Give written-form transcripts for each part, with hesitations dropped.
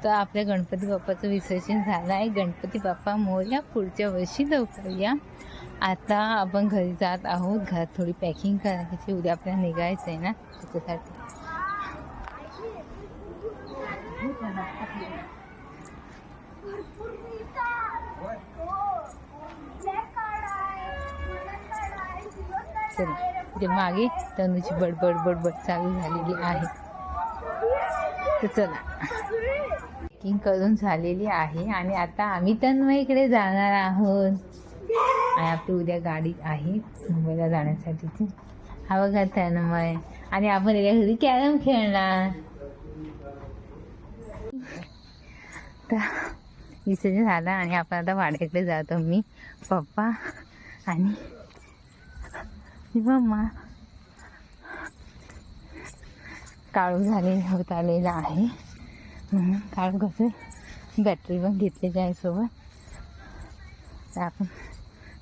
तर आपल्या गणपती बाप्पाचं विसर्जन झालं आहे. गणपती बाप्पा मोरया, पुढच्या वर्षी लवकर या. आता आपण घरी जात आहोत. घरात थोडी पॅकिंग करायची, उद्या आपल्याला निघायचं आहे ना त्याच्यासाठी. चला ते मागे तनुची बडबड बडबड चालू झालेली आहे. तर चला पॅकिंग करून झालेली आहे आणि आता आम्ही तन्मयकडे जाणार आहोत. आणि आपली उद्या गाडी आहे मुंबईला जाण्यासाठीची. हा बघा तन्मय. आणि आपण त्याच्या घरी कॅरम खेळणार. तर विसर्जन झालं आणि आपण आता वाड्याकडे जातो. मी, पप्पा आणि मम्मा. काळू होत आलेला आहे म्हणून काळू कसं बॅटरी पण घेतलेली आहे सोबत. तर आपण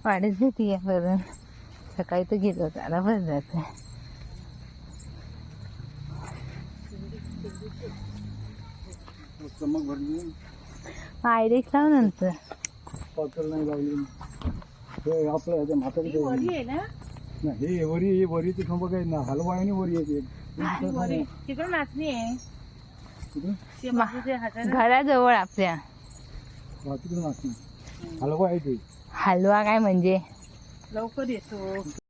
वाढत भेटूया बरं. सकाळी तर गेलो होतो, आता बरं जायचं आहे. आयडेक्स लाव नंतर. हे वरी तिथून बघाय ना, हलवा आहे. वरी येते तिकडे नाचणी आहे घराजवळ आपल्या. तिकडे नाचणी हलवा आहे. ते हलवा काय म्हणजे लवकर येतो.